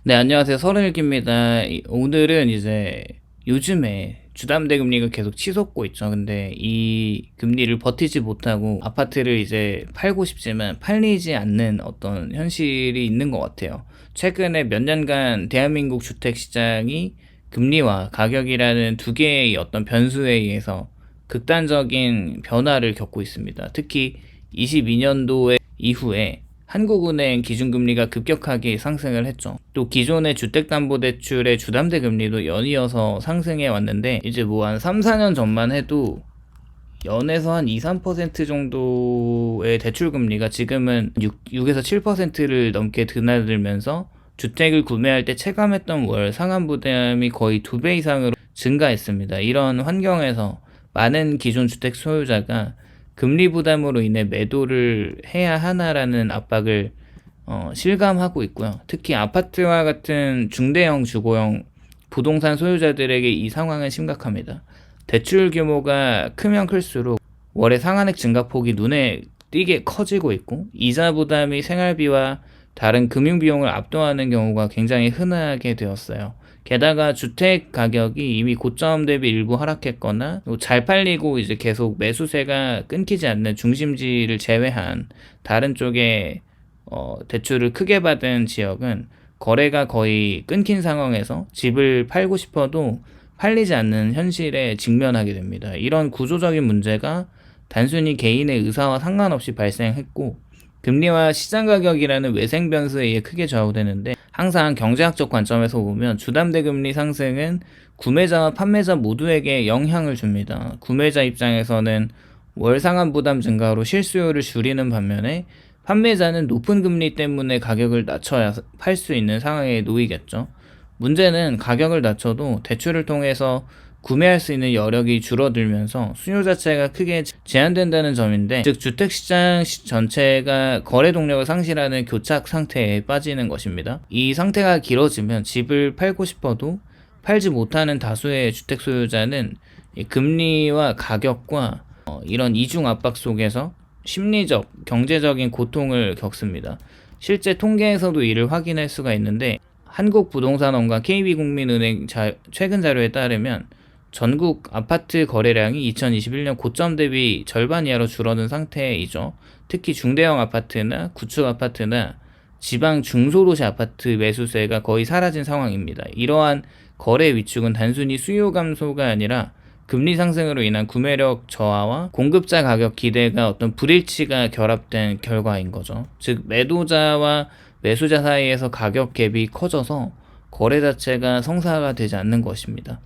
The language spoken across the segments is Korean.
네, 안녕하세요. 서른일기입니다. 오늘은 이제 요즘에 주담대 금리가 계속 치솟고 있죠. 근데 이 금리를 버티지 못하고 아파트를 이제 팔고 싶지만 팔리지 않는 어떤 현실이 있는 것 같아요. 최근에 몇 년간 대한민국 주택 시장이 금리와 가격이라는 두 개의 어떤 변수에 의해서 극단적인 변화를 겪고 있습니다. 특히 22년도에 이후에 한국은행 기준금리가 급격하게 상승을 했죠. 또 기존의 주택담보대출의 주담대 금리도 연이어서 상승해 왔는데 이제 뭐 한 3, 4년 전만 해도 연에서 한 2, 3% 정도의 대출금리가 지금은 6에서 7%를 넘게 드나들면서 주택을 구매할 때 체감했던 월 상환부담이 거의 2배 이상으로 증가했습니다. 이런 환경에서 많은 기존 주택 소유자가 금리 부담으로 인해 매도를 해야 하나라는 압박을 실감하고 있고요. 특히 아파트와 같은 중대형 주거형 부동산 소유자들에게 이 상황은 심각합니다. 대출 규모가 크면 클수록 월의 상한액 증가폭이 눈에 띄게 커지고 있고 이자 부담이 생활비와 다른 금융비용을 압도하는 경우가 굉장히 흔하게 되었어요. 게다가 주택 가격이 이미 고점 대비 일부 하락했거나 잘 팔리고 이제 계속 매수세가 끊기지 않는 중심지를 제외한 다른 쪽에 대출을 크게 받은 지역은 거래가 거의 끊긴 상황에서 집을 팔고 싶어도 팔리지 않는 현실에 직면하게 됩니다. 이런 구조적인 문제가 단순히 개인의 의사와 상관없이 발생했고 금리와 시장 가격이라는 외생 변수에 의해 크게 좌우되는데 항상 경제학적 관점에서 보면 주담대 금리 상승은 구매자와 판매자 모두에게 영향을 줍니다. 구매자 입장에서는 월 상환 부담 증가로 실수요를 줄이는 반면에 판매자는 높은 금리 때문에 가격을 낮춰야 팔 수 있는 상황에 놓이겠죠. 문제는 가격을 낮춰도 대출을 통해서 구매할 수 있는 여력이 줄어들면서 수요 자체가 크게 제한된다는 점인데, 즉 주택시장 전체가 거래 동력을 상실하는 교착 상태에 빠지는 것입니다. 이 상태가 길어지면 집을 팔고 싶어도 팔지 못하는 다수의 주택 소유자는 금리와 가격과 이런 이중 압박 속에서 심리적, 경제적인 고통을 겪습니다. 실제 통계에서도 이를 확인할 수가 있는데 한국부동산원과 KB국민은행 최근 자료에 따르면 전국 아파트 거래량이 2021년 고점 대비 절반 이하로 줄어든 상태이죠. 특히 중대형 아파트나 구축 아파트나 지방 중소도시 아파트 매수세가 거의 사라진 상황입니다. 이러한 거래 위축은 단순히 수요 감소가 아니라 금리 상승으로 인한 구매력 저하와 공급자 가격 기대가 어떤 불일치가 결합된 결과인 거죠. 즉 매도자와 매수자 사이에서 가격 갭이 커져서 거래 자체가 성사가 되지 않는 것입니다.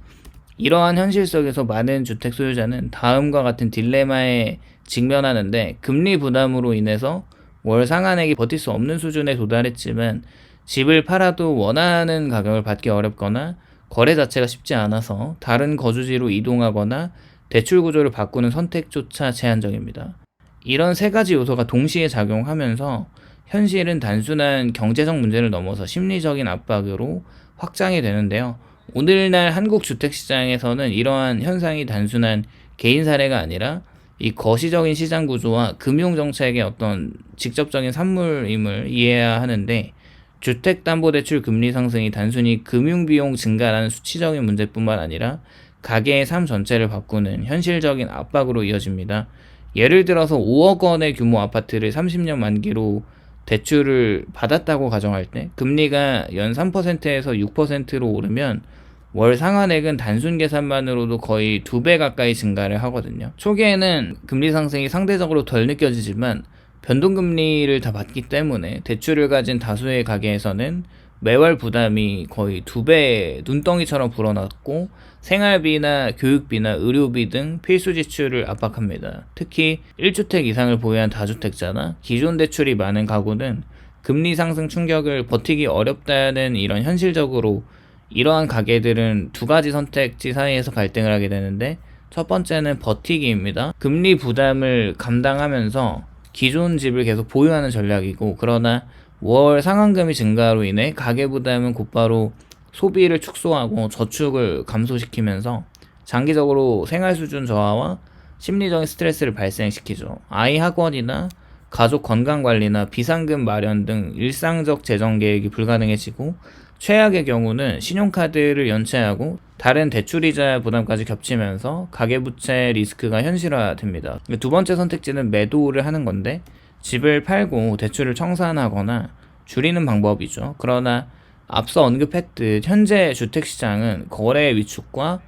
이러한 현실 속에서 많은 주택 소유자는 다음과 같은 딜레마에 직면하는데, 금리 부담으로 인해서 월 상한액이 버틸 수 없는 수준에 도달했지만 집을 팔아도 원하는 가격을 받기 어렵거나 거래 자체가 쉽지 않아서 다른 거주지로 이동하거나 대출 구조를 바꾸는 선택조차 제한적입니다. 이런 세 가지 요소가 동시에 작용하면서 현실은 단순한 경제적 문제를 넘어서 심리적인 압박으로 확장이 되는데요. 오늘날 한국 주택시장에서는 이러한 현상이 단순한 개인 사례가 아니라 이 거시적인 시장 구조와 금융정책의 어떤 직접적인 산물임을 이해해야 하는데, 주택담보대출 금리 상승이 단순히 금융비용 증가라는 수치적인 문제뿐만 아니라 가계의 삶 전체를 바꾸는 현실적인 압박으로 이어집니다. 예를 들어서 5억 원의 규모 아파트를 30년 만기로 대출을 받았다고 가정할 때 금리가 연 3%에서 6%로 오르면 월 상환액은 단순 계산만으로도 거의 2배 가까이 증가를 하거든요. 초기에는 금리 상승이 상대적으로 덜 느껴지지만 변동금리를 다 받기 때문에 대출을 가진 다수의 가게에서는 매월 부담이 거의 2배 눈덩이처럼 불어났고 생활비나 교육비나 의료비 등 필수 지출을 압박합니다. 특히 1주택 이상을 보유한 다주택자나 기존 대출이 많은 가구는 금리 상승 충격을 버티기 어렵다는 이런 현실적으로 이러한 가게들은 두 가지 선택지 사이에서 갈등을 하게 되는데, 첫 번째는 버티기입니다. 금리 부담을 감당하면서 기존 집을 계속 보유하는 전략이고, 그러나 월 상환금이 증가로 인해 가계 부담은 곧바로 소비를 축소하고 저축을 감소시키면서 장기적으로 생활 수준 저하와 심리적인 스트레스를 발생시키죠. 아이 학원이나 가족 건강관리나 비상금 마련 등 일상적 재정 계획이 불가능해지고 최악의 경우는 신용카드를 연체하고 다른 대출이자 부담까지 겹치면서 가계부채 리스크가 현실화됩니다. 두 번째 선택지는 매도를 하는 건데 집을 팔고 대출을 청산하거나 줄이는 방법이죠. 그러나 앞서 언급했듯 현재 주택시장은 거래 위축과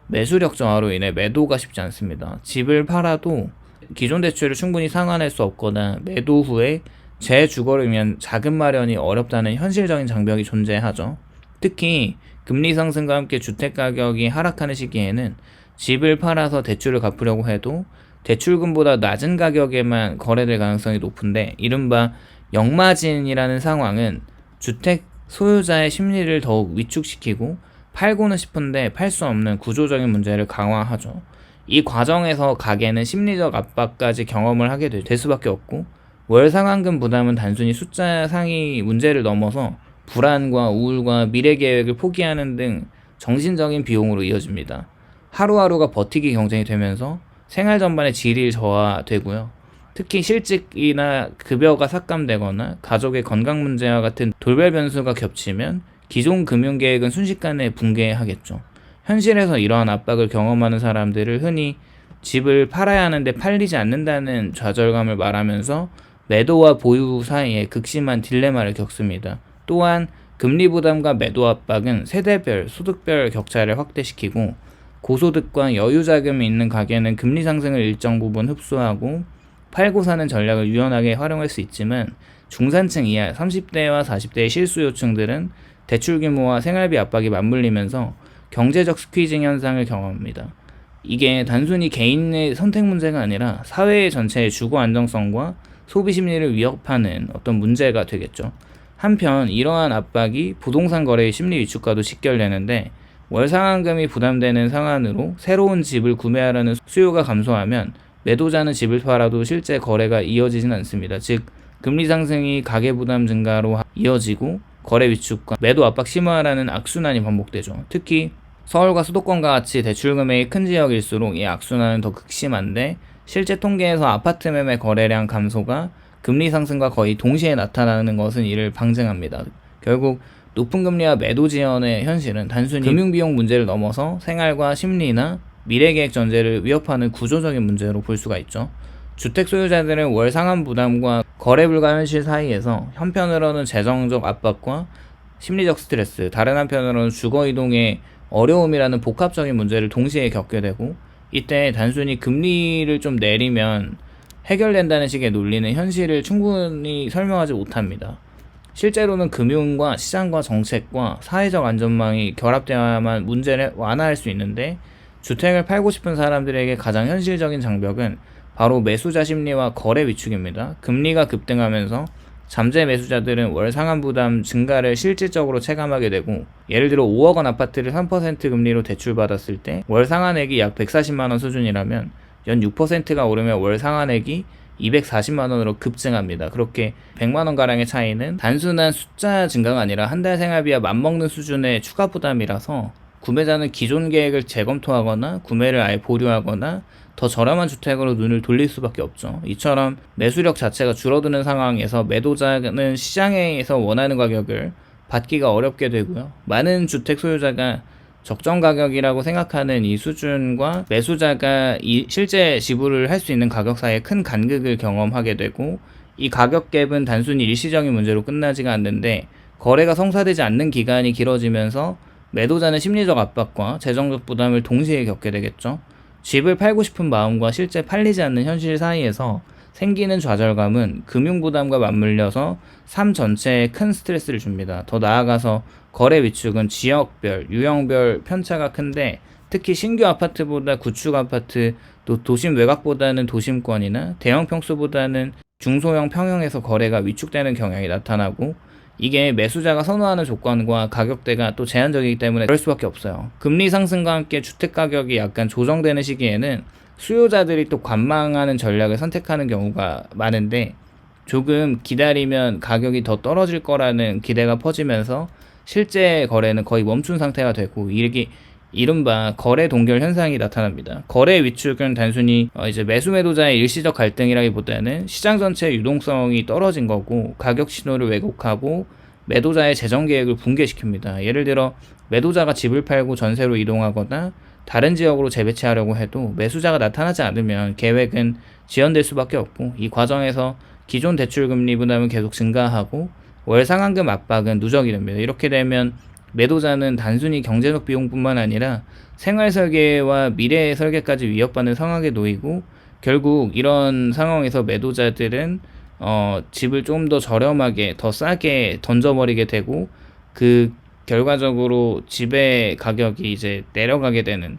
매수력 저하로 인해 매도가 쉽지 않습니다. 집을 팔아도 기존 대출을 충분히 상환할 수 없거나 매도 후에 재주거를 위한 자금 마련이 어렵다는 현실적인 장벽이 존재하죠. 특히 금리 상승과 함께 주택 가격이 하락하는 시기에는 집을 팔아서 대출을 갚으려고 해도 대출금보다 낮은 가격에만 거래될 가능성이 높은데, 이른바 역마진이라는 상황은 주택 소유자의 심리를 더욱 위축시키고 팔고는 싶은데 팔 수 없는 구조적인 문제를 강화하죠. 이 과정에서 가게는 심리적 압박까지 경험을 하게 될 수밖에 없고, 월 상환금 부담은 단순히 숫자 상위 문제를 넘어서 불안과 우울과 미래 계획을 포기하는 등 정신적인 비용으로 이어집니다. 하루하루가 버티기 경쟁이 되면서 생활 전반의 질이 저하되고요. 특히 실직이나 급여가 삭감되거나 가족의 건강 문제와 같은 돌발 변수가 겹치면 기존 금융 계획은 순식간에 붕괴하겠죠. 현실에서 이러한 압박을 경험하는 사람들을 흔히 집을 팔아야 하는데 팔리지 않는다는 좌절감을 말하면서 매도와 보유 사이에 극심한 딜레마를 겪습니다. 또한 금리 부담과 매도 압박은 세대별, 소득별 격차를 확대시키고, 고소득과 여유 자금이 있는 가게는 금리 상승을 일정 부분 흡수하고 팔고 사는 전략을 유연하게 활용할 수 있지만, 중산층 이하 30대와 40대의 실수요층들은 대출 규모와 생활비 압박이 맞물리면서 경제적 스퀴징 현상을 경험합니다. 이게 단순히 개인의 선택 문제가 아니라 사회 전체의 주거 안정성과 소비 심리를 위협하는 어떤 문제가 되겠죠. 한편 이러한 압박이 부동산 거래의 심리 위축과도 직결되는데, 월 상환금이 부담되는 상황으로 새로운 집을 구매하려는 수요가 감소하면 매도자는 집을 팔아도 실제 거래가 이어지진 않습니다. 즉, 금리 상승이 가계부담 증가로 이어지고 거래 위축과 매도 압박 심화라는 악순환이 반복되죠. 특히 서울과 수도권과 같이 대출 금액이 큰 지역일수록 이 악순환은 더 극심한데, 실제 통계에서 아파트 매매 거래량 감소가 금리 상승과 거의 동시에 나타나는 것은 이를 방증합니다. 결국 높은 금리와 매도 지연의 현실은 단순히 금융비용 문제를 넘어서 생활과 심리나 미래계획 전제를 위협하는 구조적인 문제로 볼 수가 있죠. 주택 소유자들은 월 상환 부담과 거래 불가 현실 사이에서 한편으로는 재정적 압박과 심리적 스트레스, 다른 한편으로는 주거 이동의 어려움이라는 복합적인 문제를 동시에 겪게 되고, 이때 단순히 금리를 좀 내리면 해결된다는 식의 논리는 현실을 충분히 설명하지 못합니다. 실제로는 금융과 시장과 정책과 사회적 안전망이 결합되어야만 문제를 완화할 수 있는데, 주택을 팔고 싶은 사람들에게 가장 현실적인 장벽은 바로 매수자 심리와 거래 위축입니다. 금리가 급등하면서 잠재 매수자들은 월 상환 부담 증가를 실질적으로 체감하게 되고, 예를 들어 5억 원 아파트를 3% 금리로 대출받았을 때 월 상환액이 약 140만 원 수준이라면 연 6%가 오르면 월 상환액이 240만 원으로 급증합니다. 그렇게 100만 원 가량의 차이는 단순한 숫자 증가가 아니라 한 달 생활비와 맞먹는 수준의 추가 부담이라서 구매자는 기존 계획을 재검토하거나 구매를 아예 보류하거나 더 저렴한 주택으로 눈을 돌릴 수밖에 없죠. 이처럼 매수력 자체가 줄어드는 상황에서 매도자는 시장에서 원하는 가격을 받기가 어렵게 되고요. 많은 주택 소유자가 적정 가격이라고 생각하는 이 수준과 매수자가 실제 지불을 할 수 있는 가격 사이에 큰 간극을 경험하게 되고, 이 가격 갭은 단순히 일시적인 문제로 끝나지가 않는데 거래가 성사되지 않는 기간이 길어지면서 매도자는 심리적 압박과 재정적 부담을 동시에 겪게 되겠죠. 집을 팔고 싶은 마음과 실제 팔리지 않는 현실 사이에서 생기는 좌절감은 금융부담과 맞물려서 삶 전체에 큰 스트레스를 줍니다. 더 나아가서 거래 위축은 지역별, 유형별 편차가 큰데, 특히 신규 아파트보다 구축 아파트, 또 도심 외곽보다는 도심권이나 대형 평수보다는 중소형 평형에서 거래가 위축되는 경향이 나타나고, 이게 매수자가 선호하는 조건과 가격대가 또 제한적이기 때문에 그럴 수밖에 없어요. 금리 상승과 함께 주택가격이 약간 조정되는 시기에는 수요자들이 또 관망하는 전략을 선택하는 경우가 많은데, 조금 기다리면 가격이 더 떨어질 거라는 기대가 퍼지면서 실제 거래는 거의 멈춘 상태가 되고, 이게 이른바 거래 동결 현상이 나타납니다. 거래 위축은 단순히 이제 매수 매도자의 일시적 갈등이라기보다는 시장 전체의 유동성이 떨어진 거고, 가격 신호를 왜곡하고 매도자의 재정 계획을 붕괴시킵니다. 예를 들어 매도자가 집을 팔고 전세로 이동하거나 다른 지역으로 재배치하려고 해도 매수자가 나타나지 않으면 계획은 지연될 수밖에 없고, 이 과정에서 기존 대출 금리 부담은 계속 증가하고 월 상환금 압박은 누적이 됩니다. 이렇게 되면 매도자는 단순히 경제적 비용뿐만 아니라 생활 설계와 미래 설계까지 위협받는 상황에 놓이고, 결국 이런 상황에서 매도자들은 집을 좀 더 저렴하게 더 싸게 던져버리게 되고, 그 결과적으로 집의 가격이 이제 내려가게 되는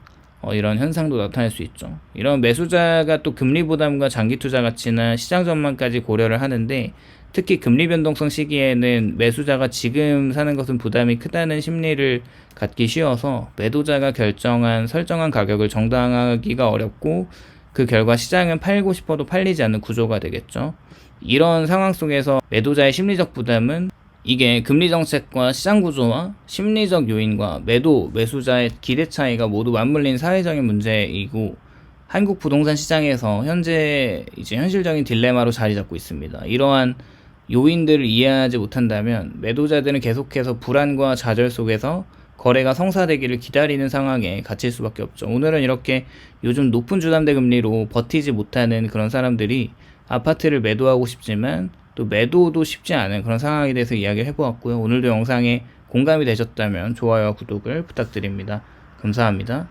이런 현상도 나타날 수 있죠. 이런 매수자가 또 금리 부담과 장기 투자 가치나 시장 전망까지 고려를 하는데, 특히 금리 변동성 시기에는 매수자가 지금 사는 것은 부담이 크다는 심리를 갖기 쉬워서 매도자가 결정한 설정한 가격을 정당화하기가 어렵고, 그 결과 시장은 팔고 싶어도 팔리지 않는 구조가 되겠죠. 이런 상황 속에서 매도자의 심리적 부담은, 이게 금리 정책과 시장 구조와 심리적 요인과 매수자의 기대 차이가 모두 맞물린 사회적인 문제이고, 한국 부동산 시장에서 현재 이제 현실적인 딜레마로 자리 잡고 있습니다. 이러한 요인들을 이해하지 못한다면 매도자들은 계속해서 불안과 좌절 속에서 거래가 성사되기를 기다리는 상황에 갇힐 수밖에 없죠. 오늘은 이렇게 요즘 높은 주담대 금리로 버티지 못하는 그런 사람들이 아파트를 매도하고 싶지만 또 매도도 쉽지 않은 그런 상황에 대해서 이야기를 해보았고요. 오늘도 영상에 공감이 되셨다면 좋아요와 구독을 부탁드립니다. 감사합니다.